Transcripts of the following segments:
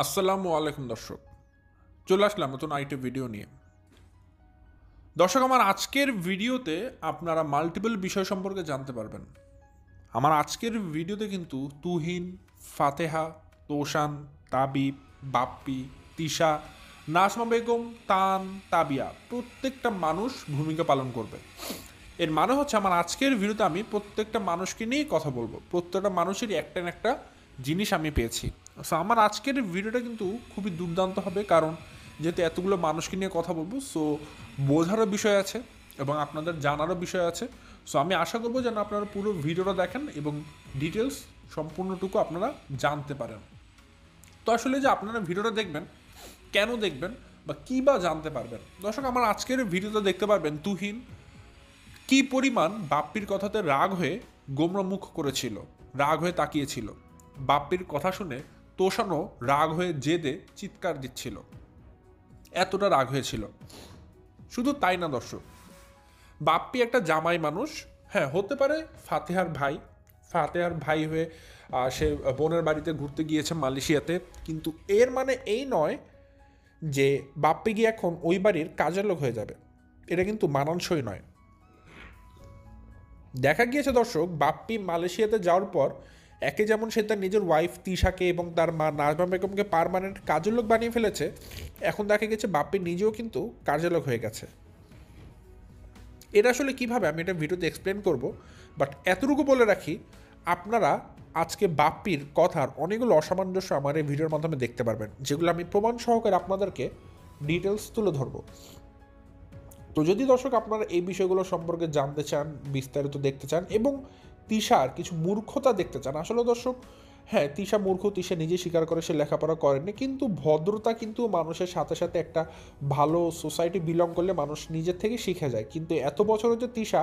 আসসালামু আলাইকুম দর্শক, চলে আসলাম নতুন আইটি ভিডিও নিয়ে। দর্শক, আমার আজকের ভিডিওতে আপনারা মাল্টিপল বিষয় সম্পর্কে জানতে পারবেন। আমার আজকের ভিডিওতে কিন্তু তুহিন, ফাতেহা, তোশান, তাবিব, বাপ্পি, তিশা, নাজমা বেগম, তান, তাবিয়া প্রত্যেকটা মানুষ ভূমিকা পালন করবে। এর মানে হচ্ছে আমার আজকের ভিডিওতে আমি প্রত্যেকটা মানুষকে নিয়েই কথা বলবো। প্রত্যেকটা মানুষেরই একটা না একটা জিনিস আমি পেয়েছি। সো আমার আজকের ভিডিওটা কিন্তু খুবই দুর্দান্ত হবে, কারণ যেহেতু এতগুলো মানুষকে নিয়ে কথা বলবো, সো বোঝারও বিষয় আছে এবং আপনাদের জানারও বিষয় আছে। সো আমি আশা করবো যেন আপনারা পুরো ভিডিওটা দেখেন এবং ডিটেলস সম্পূর্ণটুকু আপনারা জানতে পারেন। তো আসলে যে আপনারা ভিডিওটা দেখবেন, কেন দেখবেন বা কী বা জানতে পারবেন। দর্শক, আমার আজকের ভিডিওতে দেখতে পারবেন তুহিন কি পরিমাণ বাপ্পির কথাতে রাগ হয়ে গোমরা মুখ করেছিল, রাগ হয়ে তাকিয়েছিল। বাপ্পির কথা শুনে তোষানো রাগ হয়ে জেদে চিৎকার দিচ্ছিল, এতটা রাগ হয়েছিল। শুধু তাই না দর্শক, বাপ্পি একটা জামাই মানুষ, হ্যাঁ হতে পারে ফাতেহার ভাই হয়ে সে বোনের বাড়িতে ঘুরতে গিয়েছে মালয়েশিয়াতে, কিন্তু এর মানে এই নয় যে বাপ্পি গিয়ে এখন ওই বাড়ির কাজের লোক হয়ে যাবে। এটা কিন্তু মানানসই নয়। দেখা গিয়েছে দর্শক, বাপ্পি মালয়েশিয়াতে যাওয়ার পর একে যেমন সে তার নিজের ওয়াইফ তিশাকে এবং তার মা নাজমা বেগমকে পার্মানেন্ট কাজের লোক বানিয়ে ফেলেছে, এখন দেখা গেছে বাপ্পি নিজেও কিন্তু কাজের লোক হয়ে গেছে। এটা আসলে কীভাবে আমি এটা ভিডিওতে এক্সপ্লেন করব, বাট এতটুকু বলে রাখি, আপনারা আজকে বাপ্পির কথার অনেকগুলো অসামঞ্জস্য আমার এই ভিডিওর মাধ্যমে দেখতে পারবেন, যেগুলো আমি প্রমাণ সহকারে আপনাদেরকে ডিটেলস তুলে ধরবো। তো যদি দর্শক আপনারা এই বিষয়গুলো সম্পর্কে জানতে চান, বিস্তারিত দেখতে চান এবং তিশার কিছু মূর্খতা দেখতে চান, আসলে দর্শক হ্যাঁ, তিশা মূর্খ, তিশা নিজে স্বীকার করে সে লেখাপড়া করেনি, কিন্তু ভদ্রতা কিন্তু মানুষের সাথে সাথে একটা ভালো সোসাইটি বিলং করলে মানুষ নিজের থেকে শিখে যায়। কিন্তু এত বছরে যে তিশা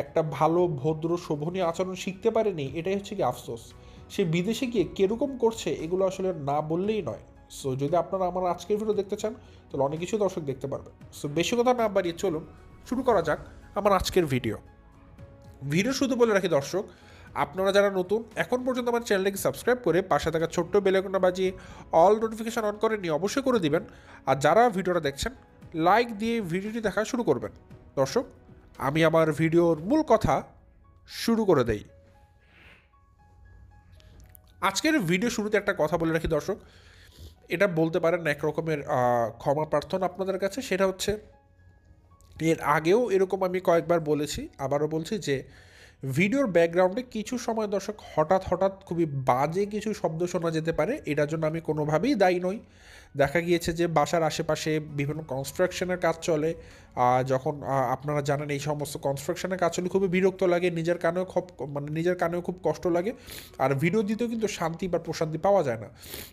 একটা ভালো ভদ্র শোভনীয় আচরণ শিখতে পারেনি, এটাই হচ্ছে কি আফসোস। সে বিদেশে গিয়ে কীরকম করছে এগুলো আসলে না বললেই নয়। সো যদি আপনারা আমার আজকের ভিডিও দেখতে চান, তাহলে অনেক কিছু দর্শক দেখতে পারবেন। সো বেশি কথা না বাড়িয়ে চলুন শুরু করা যাক আমার আজকের ভিডিও। শুধু বলে রাখি দর্শক, আপনারা যারা নতুন এখন পর্যন্ত আমার চ্যানেলটাকে সাবস্ক্রাইব করে পাশে থাকা ছোট্ট বেল আইকনটা বাজিয়ে অল নোটিফিকেশন অন করে নিয়ে অবশ্যই করে দিবেন। আর যারা ভিডিওটা দেখছেন, লাইক দিয়ে ভিডিওটি দেখা শুরু করবেন। দর্শক, আমি আমার ভিডিওর মূল কথা শুরু করে দেই। আজকের ভিডিও শুরুতে একটা কথা বলে রাখি দর্শক, এটা বলতে পারেন এক রকমের ক্ষমা প্রার্থনা আপনাদের কাছে। সেটা হচ্ছে, এর আগেও এরকম আমি কয়েকবার বলেছি, আবারও বলছি যে ভিডিওর ব্যাকগ্রাউন্ডে কিছু সময় দর্শক হঠাৎ হঠাৎ খুবই বাজে কিছু শব্দ শোনা যেতে পারে। এটার জন্য আমি কোনোভাবেই দায়ী নই। দেখা গিয়েছে যে বাসার আশেপাশে বিভিন্ন কনস্ট্রাকশনের কাজ চলে, যখন আপনারা জানেন এই সমস্ত কনস্ট্রাকশনের কাজ চলে খুবই বিরক্ত লাগে, নিজের কানেও খুব কষ্ট লাগে, আর ভিডিও দিতেও কিন্তু শান্তি বা প্রশান্তি পাওয়া যায় না।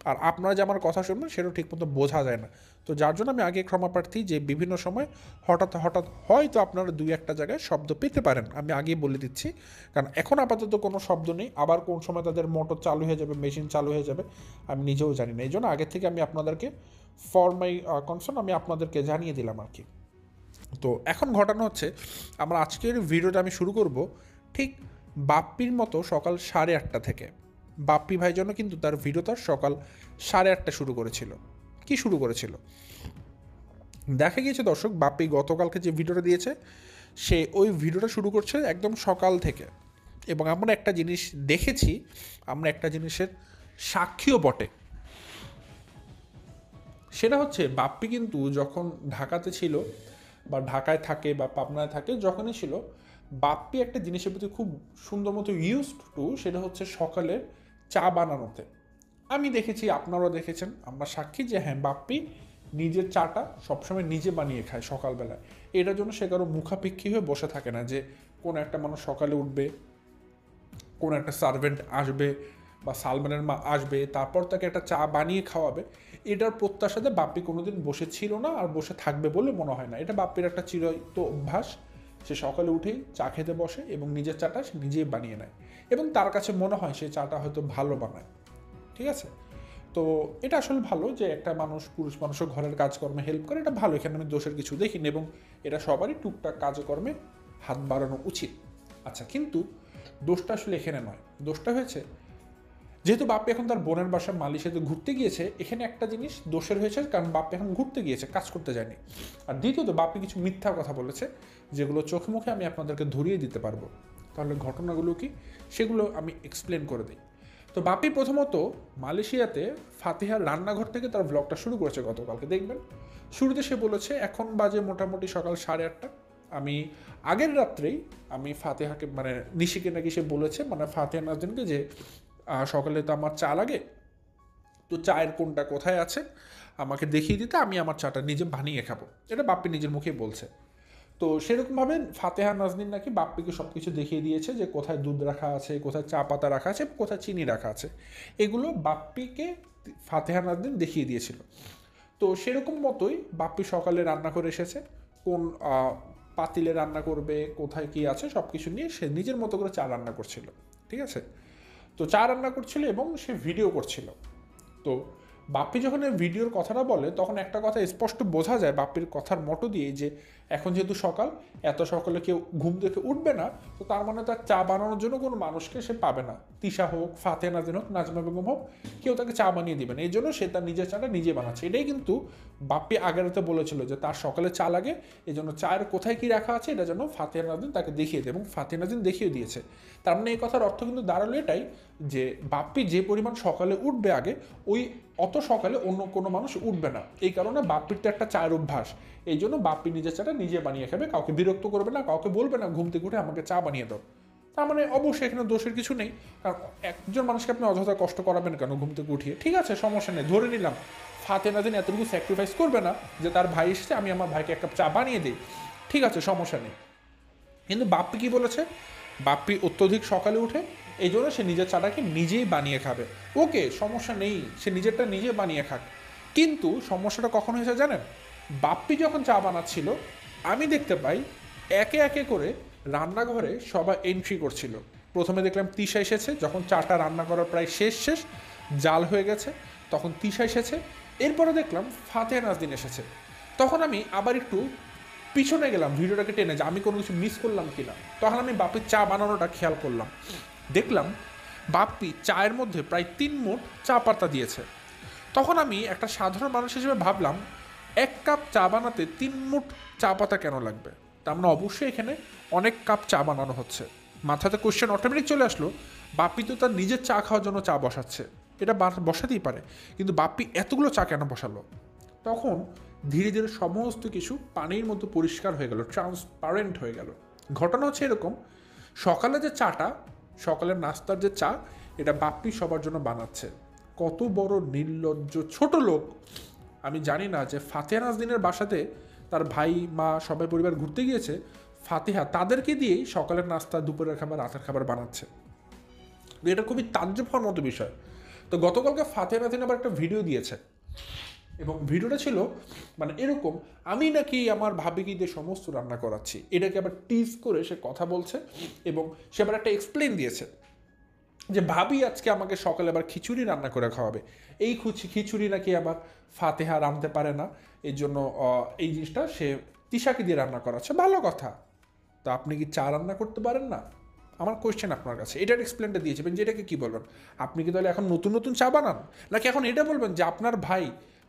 আর আপনারা যে আমার কথা শুনবেন সেটাও ঠিকমতো বোঝা যায় না। তো যার জন্য আমি আগে ক্ষমা প্রার্থী যে বিভিন্ন সময় হঠাৎ হঠাৎ হয়তো আপনারা দুই একটা জায়গায় শব্দ পেতে পারেন, আমি আগেই বলে দিচ্ছি। কারণ এখন আপাতত কোনো শব্দ নেই, আবার কোন সময় তাদের মোটর চালু হয়ে যাবে, মেশিন চালু হয়ে যাবে, আমি নিজেও জানি না। এই জন্য আগে থেকে আমি আপনাদেরকে ফর মাই কনসার্ন আমি আপনাদেরকে জানিয়ে দিলাম আর কি। তো এখন ঘটানো হচ্ছে, আমার আজকের ভিডিওটা আমি শুরু করব ঠিক বাপ্পির মতো সকাল 8:30 থেকে। বাপ্পি ভাই জন্য কিন্তু তার ভিডিওটা সকাল 8:30 শুরু করেছিল। কি শুরু করেছিল দেখা গিয়েছে দর্শক, বাপ্পি গতকালকে যে ভিডিওটা দিয়েছে সে ওই ভিডিওটা শুরু করছে একদম সকাল থেকে। এবং আমরা একটা জিনিস দেখেছি, আমরা একটা জিনিসের সাক্ষীও বটে। সেটা হচ্ছে, বাপ্পি কিন্তু যখন ঢাকাতে ছিল বা ঢাকায় থাকে বা পাবনায় থাকে, যখনই ছিল, বাপ্পি একটা জিনিসের প্রতি খুব সুন্দর মতো ইউজড টু, সেটা হচ্ছে সকালে চা বানানোতে। আমি দেখেছি, আপনারাও দেখেছেন, আমরা সাক্ষী যে হ্যাঁ, বাপ্পি নিজের চাটা সবসময় নিজে বানিয়ে খায় সকালবেলায়। এটার জন্য সে কারো মুখাপেক্ষী হয়ে বসে থাকে না যে কোনো একটা মানুষ সকালে উঠবে, কোনো একটা সার্ভেন্ট আসবে বা সালমানের মা আসবে, তারপর তাকে একটা চা বানিয়ে খাওয়াবে। এটার প্রত্যাশাতে বাপ্পি কোনোদিন বসে ছিল না আর বসে থাকবে বলে মনে হয় না। এটা বাপ্পির একটা চিরায়ত অভ্যাস। সে সকালে উঠেই চা খেতে বসে এবং নিজের চাটা সে নিজেই বানিয়ে নেয়, এবং তার কাছে মনে হয় সে চাটা হয়তো ভালো বানায়। ঠিক আছে, তো এটা আসলে ভালো যে একটা মানুষ, পুরুষ মানুষও ঘরের কাজকর্মে হেল্প করে, এটা ভালো, এখানে আমি দোষের কিছু দেখিনি, এবং এটা সবারই টুকটাক কাজকর্মে হাত বাড়ানো উচিত। আচ্ছা, কিন্তু দোষটা আসলে এখানে নয়, দোষটা হয়েছে যেহেতু বাপ্পি এখন তার বোনের বাসা মালয়েশিয়াতে ঘুরতে গিয়েছে, এখানে একটা জিনিস দোষের হয়েছে, কারণ বাপ্পি এখন ঘুরতে গিয়েছে, কাজ করতে যায়নি। আর দ্বিতীয়ত বাপ্পি কিছু মিথ্যা কথা বলেছে, যেগুলো চোখে মুখে আমি আপনাদেরকে ধরিয়ে দিতে পারবো। তাহলে ঘটনাগুলো কি সেগুলো আমি এক্সপ্লেন করে দিই। তো বাপ্পি প্রথমত মালয়েশিয়াতে ফাতিহার রান্নাঘর থেকে তার ব্লগটা শুরু করেছে গতকালকে, দেখবেন। শুরুতে সে বলেছে এখন বাজে মোটামুটি সকাল 8:30। আমি আগের রাত্রেই আমি ফাতিহাকে মানে নিশিকে নাকি সে বলেছে, মানে ফাতিহা নাজরিনকে, যে সকালে তো আমার চা লাগে, তো চায়ের কোনটা কোথায় আছে আমাকে দেখিয়ে দিতে, আমি আমার চাটা নিজে বানিয়ে খাবো। এটা বাপ্পি নিজের মুখে বলছে। তো সেরকমভাবে ফাতেহা নাজনীন নাকি বাপ্পিকে সব কিছু দেখিয়ে দিয়েছে, যে কোথায় দুধ রাখা আছে, কোথায় চা পাতা রাখা আছে, কোথায় চিনি রাখা আছে, এগুলো বাপ্পিকে ফাতেহা নাজনীন দেখিয়ে দিয়েছিল। তো সেরকম মতোই বাপ্পি সকালে রান্না করে এসেছে, কোন পাতিলে রান্না করবে, কোথায় কি আছে সব কিছু নিয়ে সে নিজের মতো করে চা রান্না করছিল, ঠিক আছে। তো চা রান্না করছিল এবং সে ভিডিও করছিল। তো বাপ্পি যখন এই ভিডিওর কথাটা বলে, তখন একটা কথা স্পষ্ট বোঝা যায় বাপ্পির কথার মতো দিয়ে, যে এখন যেহেতু সকাল, এত সকালে কেউ ঘুম থেকে উঠবে না, তো তার মানে তার চা বানানোর জন্য কোনো মানুষকে সে পাবে না। তিশা হোক, ফাতেহা নাজনীন হোক, নাজমা বেগম হোক, কেউ তাকে চা বানিয়ে দিবে না। এই জন্য সে তার নিজের চাটা নিজে বানাচ্ছে। এটাই কিন্তু বাপ্পি আগের রাতে বলেছিল, যে তার সকালে চা লাগে, এই জন্য চায়ের কোথায় কী রাখা আছে এটা যেন ফাতেহা নাজনীন তাকে দেখিয়ে দেয়, এবং ফাতেহা নাজনীন দেখিয়ে দিয়েছে। তার মানে এই কথার অর্থ কিন্তু দাঁড়ালো এটাই, যে বাপ্পি যে পরিমাণ সকালে উঠবে আগে, ওই অত সকালে অন্য কোনো মানুষ উঠবে না। এই কারণে বাপ্পির তো একটা চায়ের অভ্যাস, এই জন্য বাপ্পি নিজের চাটা নিজে বানিয়ে খাবে, কাউকে বিরক্ত করবে না, কাউকে বলবে না ঘুম থেকে উঠে আমাকে চা বানিয়ে দাও। তার মানে অবশ্যই এখানে দোষের কিছু নেই, কারণ একজন মানুষকে আপনি অযথা কষ্ট করাবেন কেন ঘুম থেকে উঠিয়ে? ঠিক আছে, সমস্যা নেই, ধরে নিলাম ফাতেহা নাজনীন এতটুকু স্যাক্রিফাইস করবে না, যে তার ভাই এসেছে আমি আমার ভাইকে এক কাপ চা বানিয়ে দিই, ঠিক আছে, সমস্যা নেই। কিন্তু বাপ্পি কি বলেছে? বাপ্পি অত্যধিক সকালে উঠে, এই জন্য সে নিজের চাটাকে নিজেই বানিয়ে খাবে। ওকে, সমস্যা নেই, সে নিজেরটা নিজে বানিয়ে খাক। কিন্তু সমস্যাটা কখন হয়েছে জানেন? বাপ্পি যখন চা বানাচ্ছিল, আমি দেখতে পাই একে একে করে রান্নাঘরে সবাই এন্ট্রি করছিল। প্রথমে দেখলাম তিশা এসেছে, যখন চাটা রান্না করার প্রায় শেষ জাল হয়ে গেছে, তখন তিশা এসেছে। এরপরে দেখলাম ফাতেহা নাজনীন এসেছে। তখন আমি আবার একটু পিছনে গেলাম ভিডিওটাকে টেনে, যে আমি কোনো কিছু মিস করলাম কিনা। তখন আমি বাপ্পির চা বানানোটা খেয়াল করলাম, দেখলাম বাপ্পি চায়ের মধ্যে প্রায় 3 মুঠ চা পাতা দিয়েছে। তখন আমি একটা সাধারণ মানুষ হিসেবে ভাবলাম, 1 কাপ চা বানাতে 3 মুঠ চা পাতা কেন লাগবে? তার মানে অবশ্যই এখানে অনেক কাপ চা বানানো হচ্ছে। মাথাতে কোশ্চেন অটোমেটিক চলে আসলো, বাপ্পি তো তার নিজের চা খাওয়ার জন্য চা বসাচ্ছে, এটা বসাতেই পারে, কিন্তু বাপ্পি এতগুলো চা কেন বসালো? তখন ধীরে ধীরে সমস্ত কিছু পানির মতো পরিষ্কার হয়ে গেল, ট্রান্সপারেন্ট হয়ে গেল। ঘটনা হচ্ছে এরকম, সকালে যে চাটা, সকালের নাস্তার যে চা, এটা বাপ্পি সবার জন্য বানাচ্ছে। কত বড় নির্লজ্জ ছোট লোক! আমি জানি না যে ফাতেহা নাজনীনের বাসাতে তার ভাই মা সবাই পরিবার ঘুরতে গিয়েছে, ফাতিহা তাদেরকে দিয়েই সকালের নাস্তা, দুপুরের খাবার, রাতের খাবার বানাচ্ছে। এটা খুবই তাজ্জব হওয়ার মতো বিষয়। তো গতকালকে ফাতেহা নাজনীন আবার একটা ভিডিও দিয়েছে, এবং ভিডিওটা ছিল মানে এরকম, আমি নাকি আমার ভাবিকে দিয়ে সমস্ত রান্না করাচ্ছি, এটাকে আবার টিজ করে সে কথা বলছে, এবং সে আবার একটা এক্সপ্লেন দিয়েছে যে ভাবি আজকে আমাকে সকালে আবার খিচুড়ি রান্না করে খাওয়াবে। এই খিচুড়ি নাকি আবার ফাতেহা রাঁধতে পারে না, এই জন্য এই জিনিসটা সে তিশাকে দিয়ে রান্না করাচ্ছে। ভালো কথা, তো আপনি কি চা রান্না করতে পারেন না? আমার কোয়েশ্চেন আপনার কাছে, এটার এক্সপ্লেনটা দিয়েছেন, যে এটাকে কী বলবেন? আপনি কি তাহলে এখন নতুন নতুন চা বানান, নাকি এখন এটা বলবেন যে আপনার ভাই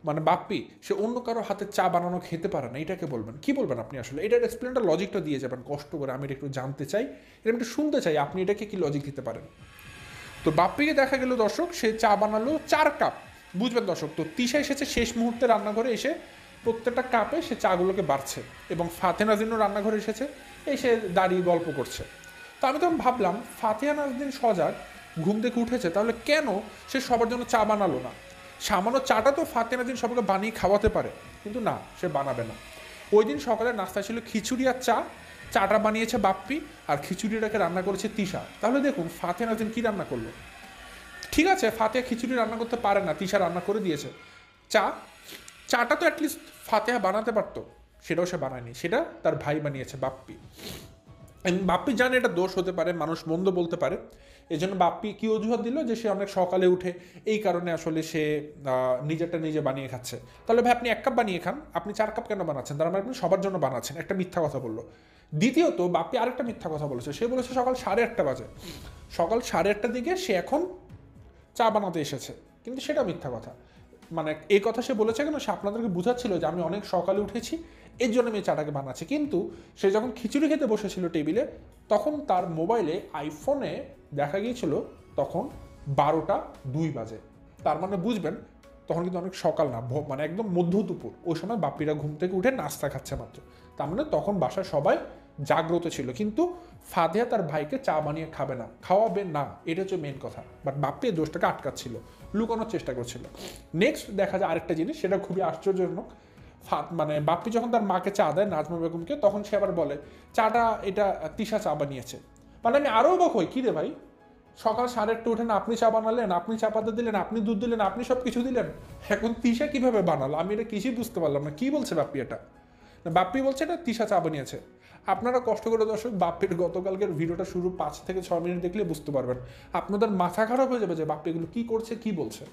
মানে বাপ্পি সে অন্য কারো হাতে চা বানানো খেতে পারে না, এটাকে বলবেন? কি বলবেন আপনি আসলে? এটার এক্সপ্লেনটা, লজিকটা দিয়ে যাবেন কষ্ট করে, আমি এটা একটু জানতে চাই, এটা একটু শুনতে চাই, আপনি এটাকে কি লজিক দিতে পারেন। তো বাপ্পিকে দেখা গেল দর্শক, সে চা বানালো 4 কাপ, বুঝবেন দর্শক। তো তিশা এসেছে শেষ মুহূর্তে রান্নাঘরে এসে, প্রত্যেকটা কাপে সে চাগুলোকে বাড়ছে, এবং ফাতেহা নাজনীনও রান্নাঘরে এসেছে, এসে দাঁড়িয়ে গল্প করছে। তো আমি তখন ভাবলাম, ফাতেহা নাজনীন সজাগ, ঘুম থেকে উঠেছে, তাহলে কেন সে সবার জন্য চা বানালো না? সামান্য চাটা তো ফাতেহা নাজনীন সবাইকে বানিয়ে খাওয়াতে পারে, কিন্তু না, সে বানাবে না। ওই দিন সকালের নাস্তা ছিল খিচুড়ি আর চা, চাটা বানিয়েছে বাপ্পি, আর খিচুড়িটাকে রান্না করেছে তিশা। তাহলে দেখুন ফাতেহা নাজনীন কী রান্না করলো। ঠিক আছে, ফাতেহা খিচুড়ি রান্না করতে পারে না, তিশা রান্না করে দিয়েছে। চাটা তো অ্যাটলিস্ট ফাতেহা বানাতে পারতো, সেটাও সে বানায়নি, সেটা তার ভাই বানিয়েছে বাপ্পি। বাপ্পি জানে এটা দোষ হতে পারে, মানুষ মন্দ বলতে পারে, এই জন্য বাপ্পি কি অজুহাত দিল, যে সে অনেক সকালে উঠে, এই কারণে আসলে সে নিজেরটা নিজে বানিয়ে খাচ্ছে। তাহলে ভাই আপনি 1 কাপ বানিয়ে খান, আপনি 4 কাপ কেন বানাচ্ছেন? তার মানে আপনি সবার জন্য বানাচ্ছেন, একটা মিথ্যা কথা বললো। দ্বিতীয়ত বাপ্পি আরেকটা মিথ্যা কথা বলেছে, সে বলেছে সকাল 8:30 বাজে। সকাল 8:30 দিকে সে এখন চা বানাতে এসেছে, কিন্তু সেটা মিথ্যা কথা। মানে এই কথা সে বলেছে কেন, সে আপনাদেরকে বোঝাচ্ছিল যে আমি অনেক সকালে উঠেছি, এর জন্য আমি এই চাটাকে বানাচ্ছি। কিন্তু সে যখন খিচুড়ি খেতে বসেছিল টেবিলে, তখন তার মোবাইলে আইফোনে দেখা গিয়েছিল তখন 12:02 বাজে। তার মানে বুঝবেন তখন কিন্তু অনেক সকাল না, মানে একদম মধ্য দুপুর। ওই সময় বাপ্পিরা ঘুম থেকে উঠে নাস্তা খাচ্ছে মাত্র। তার মানে তখন বাসায় সবাই জাগ্রত ছিল। কিন্তু ফাতেহা তার ভাইকে চা বানিয়ে খাবে না, খাওয়াবে না, এটা হচ্ছে মেন কথা। বাট বাপ্পি এই দোষটাকে আটকাচ্ছিল, লুকানোর চেষ্টা করছিল। নেক্সট দেখা যায় আরেকটা জিনিস, সেটা খুবই আশ্চর্যজনক। মানে বাপ্পি যখন তার মাকে চা দেয়, নাজমা বেগমকে, তখন সে আবার বলে চাটা এটা তিশা চা বানিয়েছে। মানে আমি আরও অবাক হই, কী রে ভাই, সকাল 8:30 উঠেন, আপনি চা বানালেন, আপনি চা পাতা দিলেন, আপনি দুধ দিলেন, আপনি সব কিছু দিলেন, এখন তিশা কিভাবে বানালো? আমি এটা কিছুই বুঝতে পারলাম না। কি বলছে বাপ্পি এটা? না, বাপ্পি বলছে এটা তিশা চা বানিয়েছে। আপনারা কষ্ট করে দর্শক বাপ্পির গতকালকের ভিডিওটা শুরু 5 থেকে 6 মিনিট দেখলে বুঝতে পারবেন। আপনাদের মাথা খারাপ হয়ে যাবে যে বাপ্পি এগুলো কী করছে, কী বলছে।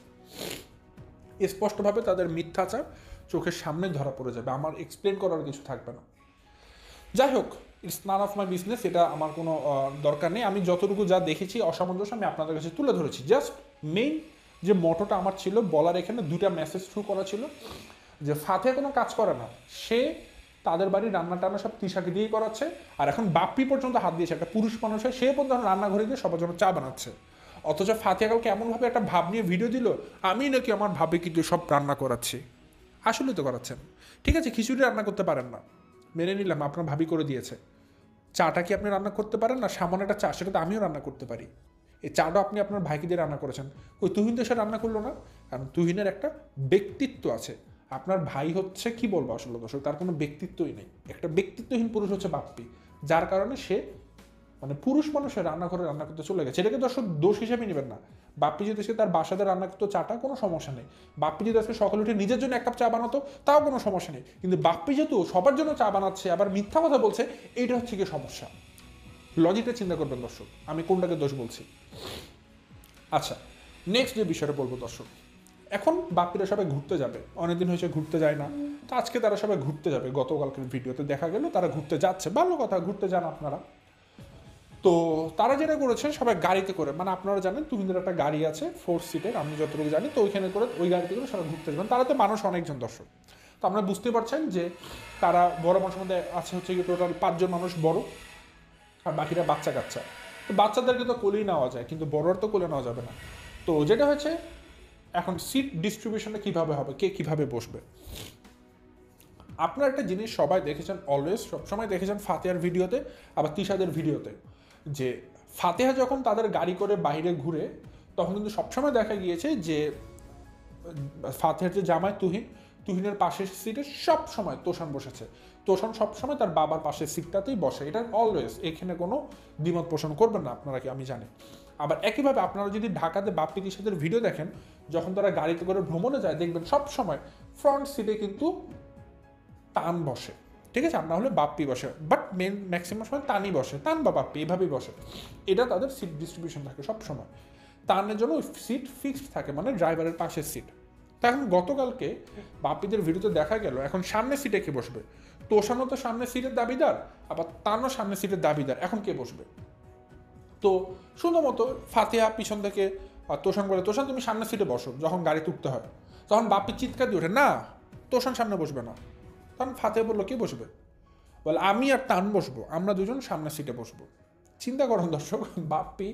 স্পষ্টভাবে তাদের মিথ্যাচার চোখের সামনে ধরা পড়ে যাবে, আমার এক্সপ্লেন করার কিছু থাকবে না। যাই হোক, it's none of my business, এটা আমার কোনো দরকার নেই। আমি যতটুকু যা দেখেছি অসামঞ্জস্য আমি আপনাদের কাছে তুলে ধরেছি। জাস্ট মেইন যে মোটোটা আমার ছিল বলার, এখানে 2টা মেসেজ থ্রু করা ছিল যে ফাতেহা কোনো কাজ করে না, সে তাদের বাড়ির রান্না টান্না সব তিশাকে দিয়েই করাচ্ছে। আর এখন বাপ্পি পর্যন্ত হাত দিয়েছে, একটা পুরুষ মানুষ হয়, সে পর্যন্ত রান্নাঘরে গিয়ে সবার জন্য চা বানাচ্ছে। অথচ ফাতেহা কালকে এমনভাবে একটা ভাব নিয়ে ভিডিও দিল, আমি নাকি আমার ভাবে কিন্তু সব রান্না করাচ্ছি। আসলে তো করাচ্ছেন। ঠিক আছে, খিচুড়ি রান্না করতে পারেন না, মেনে নিলাম, আপনার ভাবি করে দিয়েছে। চাটা কি আপনি রান্না করতে পারেন না? সামান্য একটা চা, সেটা তো আমিও রান্না করতে পারি। এই চাটা আপনি আপনার ভাইকে দিয়ে রান্না করেছেন, ওই তুহিন তো সে রান্না করলো না। কারণ তুহিনের একটা ব্যক্তিত্ব আছে। আপনার ভাই হচ্ছে, কি বলবো আসলে দর্শক, তার কোনো ব্যক্তিত্বই নেই। একটা ব্যক্তিত্বহীন পুরুষ হচ্ছে বাপ্পি, যার কারণে সে মানে পুরুষ মানুষের রান্নাঘরে রান্না করতে চলে গেছে। এটাকে দর্শক দোষ হিসেবে নেবেন না। বাপ্পি যদি সে তার বাসাতে রান্না করতো চাটা, কোনো সমস্যা নেই। বাপ্পি যদি আজকে সকালে উঠে নিজের জন্য 1 কাপ চা বানাতো, তাও কোনো সমস্যা নেই। কিন্তু বাপ্পি যেহেতু সবার জন্য চা বানাচ্ছে, আবার মিথ্যা কথা বলছে, এইটা হচ্ছে কি সমস্যা। লজিকটা চিন্তা করবেন দর্শক, আমি কোনটাকে দোষ বলছি। আচ্ছা, নেক্সট যে বিষয়টা বলবো দর্শক, এখন বাপ্পিরা সবাই ঘুরতে যাবে, অনেকদিন হয়েছে ঘুরতে যায় না, তো আজকে তারা সবাই ঘুরতে যাবে। গতকালকের ভিডিওতে দেখা গেল তারা ঘুরতে যাচ্ছে, ভালো কথা, ঘুরতে যান আপনারা। তো তারা যেটা করেছেন, সবাই গাড়িতে করে, মানে আপনারা জানেন তুহিনের একটা গাড়ি আছে 4 সিটের, আমি যতটুকু জানি, তো ওইখানে করে ওই গাড়িতে করে সবাই ঘুরতে যাবেন। তারা তো মানুষ অনেকজন দর্শক, তো আপনারা বুঝতে পারছেন যে তারা বড় মানুষের মধ্যে আছে হচ্ছে কি টোটাল 5 জন মানুষ বড়, আর বাকিরা বাচ্চা কাচ্চা। তো বাচ্চাদেরকে তো কোলেই নেওয়া যায়, কিন্তু বড়র তো কোলে নেওয়া যাবে না। তো যেটা হয়েছে, এখন সিট ডিস্ট্রিবিউশনটা কীভাবে হবে, কে কীভাবে বসবে। আপনারা একটা জিনিস সবাই দেখেছেন, অলওয়েজ সবসময় দেখেছেন ফাতেহার ভিডিওতে, আবার তিশাদের ভিডিওতে, যে ফাতেহা যখন তাদের গাড়ি করে বাইরে ঘুরে, তখন কিন্তু সবসময় দেখা গিয়েছে যে ফাতেহার যে জামাই তুহিনের পাশের সিটে সব সময় তোষান বসেছে। তোষান সবসময় তার বাবার পাশের সিটটাতেই বসে, এটা অলওয়েজ, এখানে কোনো দ্বিমত পোষণ করবেন না আপনারা, কি আমি জানি। আবার একইভাবে আপনারা যদি ঢাকাতে বাপ্পি তিশাদের ভিডিও দেখেন, যখন তারা গাড়িতে করে ভ্রমণে যায়, দেখবেন সব সময় ফ্রন্ট সিটে কিন্তু তান বসে, ঠিক আছে, আর না হলে বাপ্পি বসে, বাট ম্যাক্সিমাম সময় তানই বসে, তান বা বাপ্পি এভাবেই বসে। এটা তাদের সিট ডিস্ট্রিবিউশন থাকে সব সময়। তানের জন্য সিট ফিক্সড থাকে, মানে ড্রাইভারের পাশের সিট। তা এখন গতকালকে বাপ্পিদের ভিডিওতে দেখা গেল এখন সামনের সিটে কে বসবে। তোষানও তো সামনের সিটের দাবিদার, আবার তানও সামনের সিটের দাবিদার, এখন কে বসবে? তো শুধুমতো ফাতেহা পিছন থেকে তোষান বলে, তোষান তুমি সামনের সিটে বসো, যখন গাড়ি তুলতে হয়, তখন বাপ্পি চিৎকার দিয়ে ওঠে, না তোষান সামনে বসবে না। তখন ফাতেহা বললো কে বসবে? বলে আমি আর তান বসবো, আমরা দুজন সামনের সিটে বসবো। চিন্তা করুন দর্শক, বাপ্পি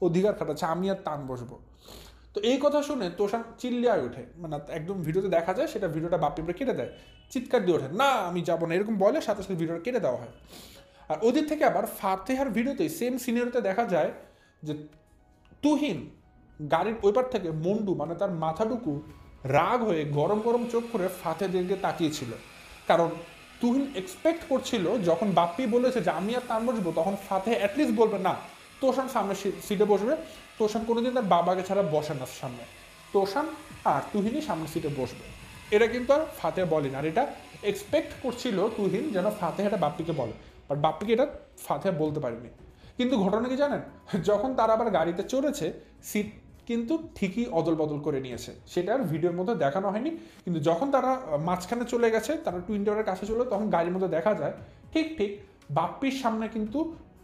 অধিকার খাটাচ্ছে, আমি আর তান বসবো। তো এই কথা শুনে তোষান চিল্লিয়ায় ওঠে, মানে একদম ভিডিওতে দেখা যায়, সেটা ভিডিওটা বাপ্পি পরে কেটে দেয়, চিৎকার দিয়ে ওঠে, না আমি যাবো না, এরকম বলে সাথে সাথে ভিডিওটা কেটে দেওয়া হয়। আর ওদের থেকে আবার ফাতেহার ভিডিওতে সেম সিনিয়রিতে দেখা যায় যে তুহিন গাড়ির ওইপার থেকে মন্ডু, মানে তার মাথাটুকু রাগ হয়ে গরম গরম চোখ করে ফাতেহাদেরকে তাকিয়েছিল। কারণ তুহিন এক্সপেক্ট করছিল যখন বাপ্পি বলেছে যে আমি আর তান বসবো, তখন ফাতেহা অ্যাটলিস্ট বলবে না তোষান সামনে সিটে বসবে। তোষান কোনোদিন তার বাবাকে ছাড়া বসে না সামনে, তোষান আর তুহিনই সামনের সিটে বসবে। এটা কিন্তু আর ফাতেহা বলেন, আর এটা এক্সপেক্ট করছিল তুহিন যেন ফাতেহাটা বাপ্পিকে বলে, বাট বাপ্পিকে এটা ফাতেহা বলতে পারেনি। কিন্তু ঘটনা কি জানেন, যখন তারা আবার গাড়িতে চড়েছে, সিট কিন্তু ঠিকই অদল বদল করে নিয়েছে, সেটা আর ভিডিওর মধ্যে দেখানো হয়নি। কিন্তু যখন তারা মাঝখানে চলে গেছে, তারা টুইন টাওয়ারের কাছে চলে, তখন গাড়ির মধ্যে দেখা যায় ঠিক বাপ্পির সামনে কিন্তু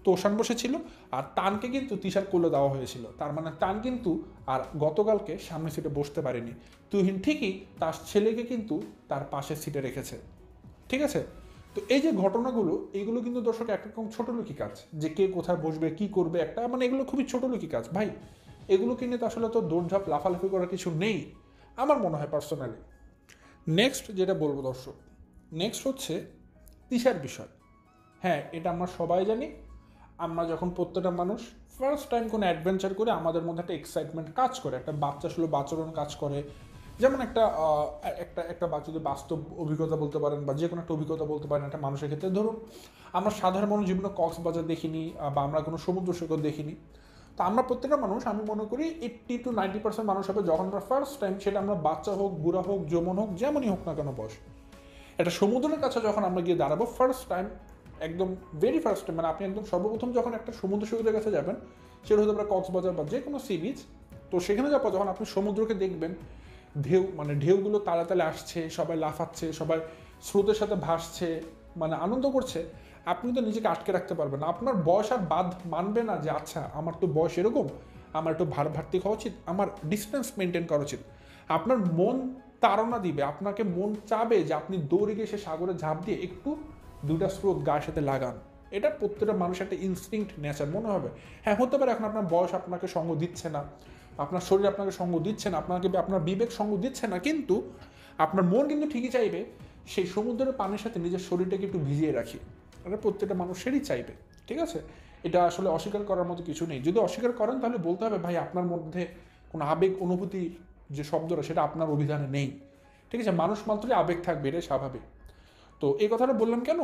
তোষান বসেছিল আর তানকে কিন্তু তিশার কোলে দেওয়া হয়েছিল, তার মানে তান কিন্তু আর গতকালকে সামনের সিটে বসতে পারেনি। তুহিন ঠিকই তার ছেলেকে কিন্তু তার পাশের সিটে রেখেছে, ঠিক আছে। তো এই যে ঘটনাগুলো, এইগুলো কিন্তু দর্শক একরকম ছোটলোকি কাজ, যে কে কোথায় বসবে কি করবে একটা, মানে এগুলো খুবই ছোটলোকি কাজ ভাই। এগুলোকে নিয়ে তো আসলে তো দৌড়ঝাঁপ লাফালাফি করার কিছু নেই আমার মনে হয় পার্সোনালি। নেক্সট যেটা বলবো দর্শক, নেক্সট হচ্ছে তিশার বিষয়। হ্যাঁ, এটা আমরা সবাই জানি, আমরা যখন প্রত্যেকটা মানুষ ফার্স্ট টাইম কোনো অ্যাডভেঞ্চার করে আমাদের মধ্যে একটা এক্সাইটমেন্ট কাজ করে, একটা বাচ্চা সুলভ আচরণ কাজ করে। যেমন একটা একটা একটা যদি বাস্তব অভিজ্ঞতা বলতে পারেন বা যে কোনো একটা অভিজ্ঞতা বলতে পারেন একটা মানুষের ক্ষেত্রে, ধরুন আমরা সাধারণ জীবনে কক্সবাজার দেখিনি বা আমরা কোনো সমুদ্র সৈকত দেখিনি। তো আমরা প্রত্যেকটা মানুষ, আমি মনে করি 80 to 90% মানুষ হবে যখন আমরা ফার্স্ট টাইম, সেটা আমরা বাচ্চা হোক, বুড়া হোক, যৌবন হোক, যেমনই হোক না কেন বয়স, একটা সমুদ্রের কাছে যখন আমরা গিয়ে দাঁড়াবো ফার্স্ট টাইম, একদম ভেরি ফার্স্ট টাইম, মানে আপনি একদম সর্বপ্রথম যখন একটা সমুদ্র সৈকতের কাছে যাবেন, সেটা হতে পারে কক্সবাজার বা যে কোনো সি বিচ। তো সেখানে যাওয়ার পর যখন আপনি সমুদ্রকে দেখবেন, ঢেউ মানে ঢেউগুলো তালে তালে আসছে, সবাই লাফাচ্ছে, সবাই স্রোতের সাথে ভাসছে, মানে আনন্দ করছে, আপনি তো নিজেকে আটকে রাখতে পারবেন না। আপনার বয়স আর বাদ মানবে না যে আচ্ছা আমার তো বয়স এরকম, আমার একটু ভারভার্তি হওয়া উচিত, আমার ডিস্টেন্স মেনটেন করা উচিত। আপনার মন তাড়না দিবে, আপনাকে মন চাবে যে আপনি দৌড়ে গিয়ে সে সাগরে ঝাঁপ দিয়ে একটু দুটা স্রোত গায়ের সাথে লাগান। এটা প্রত্যেকটা মানুষের একটা ইনস্টিংক্ট নেচার মনে হবে। হ্যাঁ, হতে পারে এখন আপনার বয়স আপনাকে সঙ্গ দিচ্ছে না, আপনার শরীর আপনাকে সঙ্গ দিচ্ছে না, আপনাকে আপনার বিবেক সঙ্গ দিচ্ছে না, কিন্তু আপনার মন কিন্তু ঠিকই চাইবে সেই সমুদ্রের পানির সাথে নিজের শরীরটাকে একটু ভিজিয়ে রাখি। এটা প্রত্যেকটা মানুষেরই চাইবে, ঠিক আছে। এটা আসলে অস্বীকার করার মতো কিছু নেই। যদি অস্বীকার করেন তাহলে বলতে হবে ভাই আপনার মধ্যে কোনো আবেগ অনুভূতি যে শব্দটা, সেটা আপনার অভিধানে নেই, ঠিক আছে। মানুষ মাত্রই আবেগ থাকবে, এটাই স্বাভাবিক। তো এই কথাটা বললাম কেন,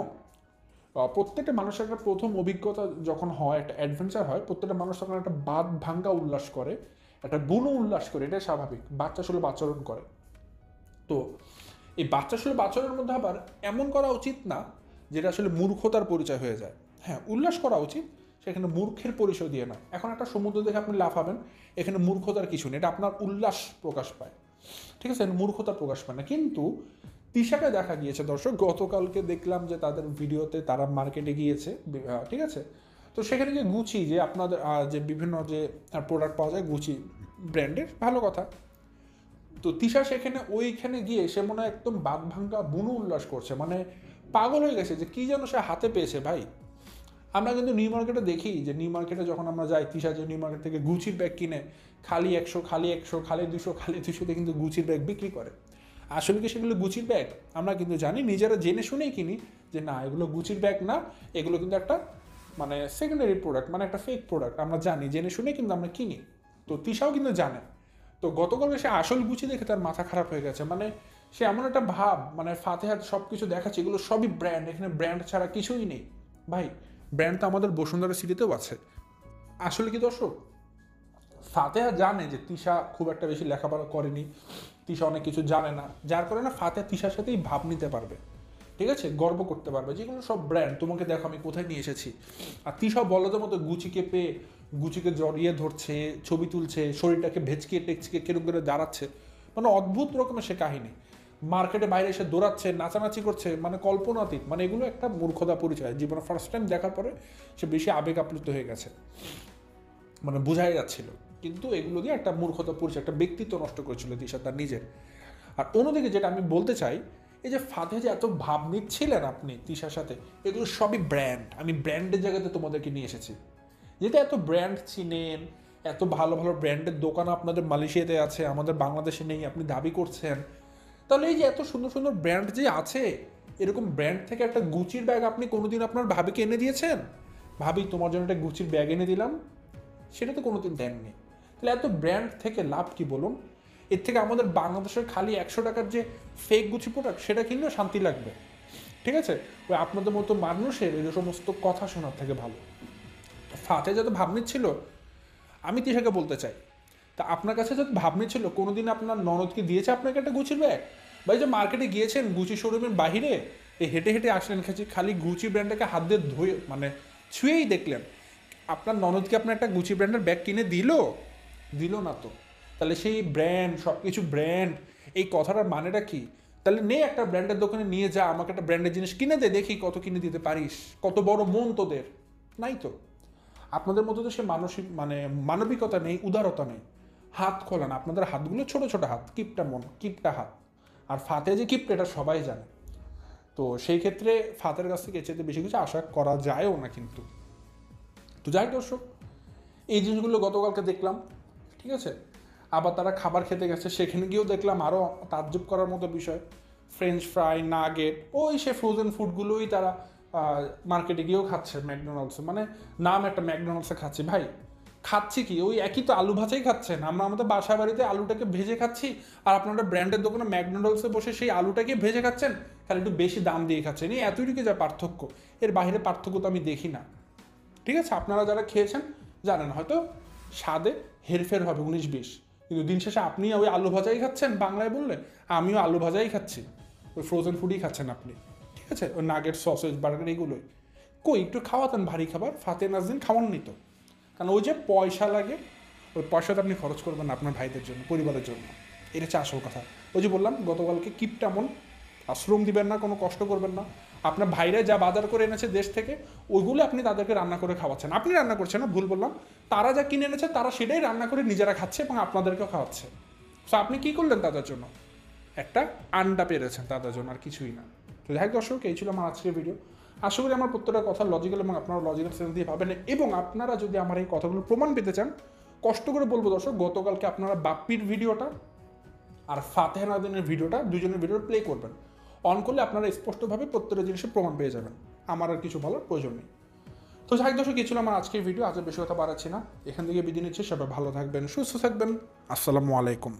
প্রত্যেকটা মানুষের একটা প্রথম অভিজ্ঞতা যখন হয়, একটা অ্যাডভেঞ্চার হয়, প্রত্যেকটা মানুষ তখন একটা বাদ ভাঙ্গা উল্লাস করে, একটা বুনো উল্লাস করে, এটাই স্বাভাবিক, বাচ্চা সুলভ আচরণ করে। তো এই বাচ্চা সুলভ আচরণের মধ্যে আবার এমন করা উচিত না যেটা আসলে মূর্খতার পরিচয় হয়ে যায়। হ্যাঁ, উল্লাস করা উচিত, সেখানে মূর্খের পরিচয় দিয়ে না। এখন একটা সমুদ্র দেখে আপনি লাফাবেন, এখানে মূর্খতার কিছু নেই, এটা আপনার উল্লাস প্রকাশ পায়, ঠিক আছে, মূর্খতার প্রকাশ পায় না। কিন্তু তিশাকে দেখা গিয়েছে দর্শক, গতকালকে দেখলাম যে তাদের ভিডিওতে তারা মার্কেটে গিয়েছে, ঠিক আছে। তো সেখানে যে গুচি, যে আপনাদের যে বিভিন্ন যে প্রোডাক্ট পাওয়া যায় গুচি ব্র্যান্ডের, ভালো কথা। তো তিশা সেখানে ওইখানে গিয়ে সে মনে হয় একদম বাদ ভাঙ্গা বুনো উল্লাস করছে, মানে পাগল হয়ে গেছে যে কী যেন সে হাতে পেয়েছে ভাই। আমরা কিন্তু নিউ মার্কেটে দেখি যে নিউ মার্কেটে যখন আমরা যাই, তিশা যে নিউ মার্কেট থেকে গুচির ব্যাগ কিনে খালি 100, খালি 100, খালি 200, খালি 200-তে কিন্তু গুচির ব্যাগ বিক্রি করে। আসলে কি সেগুলো গুচির ব্যাগ? আমরা কিন্তু জানি, নিজেরা জেনে শুনেই কিনি যে না এগুলো গুচির ব্যাগ না, এগুলো কিন্তু একটা মানে সেকেন্ডারি প্রোডাক্ট, মানে একটা ফেক প্রোডাক্ট। আমরা জানি, জেনে শুনে কিন্তু আমরা কিনি। তো তিশাও কিন্তু জানে। তো গতকালকে সে আসল গুচি দেখে তার মাথা খারাপ হয়ে গেছে, মানে সে এমন একটা ভাব, মানে ফাতেহাত সব কিছু দেখাচ্ছে, এগুলো সবই ব্র্যান্ড, এখানে ব্র্যান্ড ছাড়া কিছুই নেই। ভাই ব্র্যান্ড তো আমাদের বসুন্ধরা সিটিতেও আছে। আসলে কি দর্শক, ফাতেহা জানে যে তিশা খুব একটা বেশি লেখাপড়া করেনি, তিশা অনেক কিছু জানে না, যার কারণে ফাতেহা তিশার সাথেই ভাব নিতে পারবে, ঠিক আছে, গর্ব করতে পারবে যেগুলো সব ব্র্যান্ড, তোমাকে দেখো আমি কোথায় নিয়ে এসেছি। আর তিশা বলদের মতো গুচিকে পেয়ে গুচিকে জড়িয়ে ধরছে, ছবি তুলছে, শরীরটাকে ভেচকে টেচকে কেরম করে দাঁড়াচ্ছে, মানে অদ্ভুত রকমের সে কাহিনী। মার্কেটে বাইরে এসে দৌড়াচ্ছে, নাচানাচি করছে, মানে কল্পনাতীত, মানে এগুলো একটা মূর্খতা পরিচয়। জীবনে ফার্স্ট টাইম দেখার পরে সে বেশি আবেগ আপ্লুত হয়ে গেছে, মানে বোঝাই যাচ্ছিল। কিন্তু এগুলো দিয়ে একটা মূর্খতা পরিচয়, একটা ব্যক্তিত্ব নষ্ট করেছিল তিশা তার নিজের। আর অন্যদিকে যেটা আমি বলতে চাই, এই যে ফাতে যে এত ভাব নিচ্ছিলেন আপনি তিশার সাথে, এগুলো সবই ব্র্যান্ড। আমি ব্র্যান্ডের জায়গাতে তোমাদেরকে নিয়ে এসেছি, যেটা এত ব্র্যান্ড চিনেন, এত ভালো ভালো ব্র্যান্ডের দোকান আপনাদের মালয়েশিয়াতে আছে, আমাদের বাংলাদেশে নেই, আপনি দাবি করছেন। তাহলে এই যে এত সুন্দর সুন্দর ব্র্যান্ড যে আছে, এরকম ব্র্যান্ড থেকে একটা গুচির ব্যাগ আপনি কোনোদিন আপনার ভাবিকে এনে দিয়েছেন? ভাবি তোমার জন্য একটা গুচির ব্যাগ এনে দিলাম, সেটা তো কোনোদিন দেননি। তাহলে এত ব্র্যান্ড থেকে লাভ কি বলুন? এর থেকে আমাদের বাংলাদেশের খালি 100 টাকার যে ফেক গুচি প্রোডাক্ট, সেটা কিনলেও শান্তি লাগবে, ঠিক আছে। ওই আপনাদের মতো মানুষের এই সমস্ত কথা শোনার থেকে ভালো। ফাতে যত ভাব নিচ্ছিল, আমি তিশাকে বলতে চাই, তা আপনার কাছে যত ভাব নিচ্ছিল, কোনোদিন আপনার ননদকে দিয়েছে আপনাকে একটা গুচির ব্যাগ? বা এই যে মার্কেটে গিয়েছেন গুচি শোরুমের বাহিরে, এই হেঁটে হেঁটে আসলেন, খালি গুচি ব্র্যান্ডটাকে হাত দিয়ে ধুয়ে মানে ছুঁয়েই দেখলেন, আপনার ননদকে আপনার একটা গুচি ব্র্যান্ডের ব্যাগ কিনে দিল না তো? তাহলে সেই ব্র্যান্ড, সব কিছু ব্র্যান্ড, এই কথাটার মানেটা কি? তাহলে নে একটা ব্র্যান্ডের দোকানে নিয়ে যা, আমাকে একটা ব্র্যান্ডের জিনিস কিনে দে, দেখি কত কিনে দিতে পারিস, কত বড় মন তোদের। নাই তো। আপনাদের মধ্যে তো সে মানসিক মানবিকতা নেই, উদারতা নেই। হাত খোলান, আপনাদের হাতগুলো ছোট ছোট হাত, কিপটা হাত। আর ফাতে যে কিপ্ট এটা সবাই জানে। তো সেই ক্ষেত্রে ফাতের কাছ থেকে এর চাইতে বেশি কিছু আশা করা যায়ও না কিন্তু। তো যাই দর্শক, এই জিনিসগুলো গতকালকে দেখলাম, ঠিক আছে। আবার তারা খাবার খেতে গেছে, সেখানে গিয়েও দেখলাম আরও তাজ্জব করার মতো বিষয়। ফ্রেঞ্চ ফ্রাই, নাগেট, ওই সে ফ্রোজেন ফুডগুলোই তারা মার্কেটে গিয়েও খাচ্ছে, ম্যাকডোনাল্ডসে। মানে নাম একটা ম্যাকডোনাল্ডসে খাচ্ছি, ভাই খাচ্ছি কি ওই একই তো আলু ভাজাই খাচ্ছেন। আমরা আমাদের বাসা বাড়িতে আলুটাকে ভেজে খাচ্ছি, আর আপনারা ব্র্যান্ডের দোকানে ম্যাকডোনাল্ডসে বসে সেই আলুটাকে ভেজে খাচ্ছেন, খালি একটু বেশি দাম দিয়ে খাচ্ছেন। এই এতটুকু যা পার্থক্য, এর বাইরে পার্থক্য তো আমি দেখি না। ঠিক আছে, আপনারা যারা খেয়েছেন জানেন হয়তো স্বাদে হেরফের হবে 19-20, কিন্তু দিন শেষে আপনি ওই আলু ভাজাই খাচ্ছেন, বাংলায় বললে আমিও আলু ভাজাই খাচ্ছি, ওই ফ্রোজেন ফুডই খাচ্ছেন আপনি। ঠিক আছে, ওই নাগেট, সসেজ, বার্গার এগুলোই। কই একটু খাওয়াতেন ভারী খাবার, ফাতে নাজদিন খাওয়াননি তো। কারণ ওই যে পয়সা লাগে, ওই পয়সাটা আপনি খরচ করবেন না আপনার ভাইদের জন্য, পরিবারের জন্য। এটা হচ্ছে আসল কথা। ওই যে বললাম গতকালকে কিপটা মন, আশ্রম দিবেন না, কোনো কষ্ট করবেন না। আপনার ভাইরা যা বাজার করে এনেছে দেশ থেকে, ওইগুলো আপনি তাদেরকে রান্না করে খাওয়াচ্ছেন। আপনি রান্না করছেন না, ভুল বললাম, তারা যা কিনে এনেছে তারা সেটাই রান্না করে নিজেরা খাচ্ছে এবং আপনাদেরকেও খাওয়াচ্ছে। সো আপনি কী করলেন তাদের জন্য? একটা আন্ডা পেরেছেন তাদের জন্য, আর কিছুই না। তো যাই হোক দর্শক, এই ছিল আমার আজকের ভিডিও। আশা করি আমার প্রত্যেকটা কথা লজিক্যাল এবং আপনারা লজিক্যাল সেন্স দিয়ে ভাবেন। এবং আপনারা যদি আমার এই কথাগুলো প্রমাণ পেতে চান, কষ্ট করে বলবো দর্শক, গতকালকে আপনারা বাপ্পির ভিডিওটা আর ফাতেহা নাদিনের ভিডিওটা, দুজনের ভিডিও প্লে করবেন। অন করলে আপনারা স্পষ্টভাবে প্রত্যেকটা জিনিসের প্রমাণ পেয়ে যাবেন। আমার আর কিছু বলার প্রয়োজন নেই। তো যাই দর্শক, এই ছিল আমার আজকের ভিডিও। আজ বেশি কথা বাড়াচ্ছি না, এখান থেকে বিদায় নিচ্ছি। সবাই ভালো থাকবেন, সুস্থ থাকবেন। আসসালামু আলাইকুম।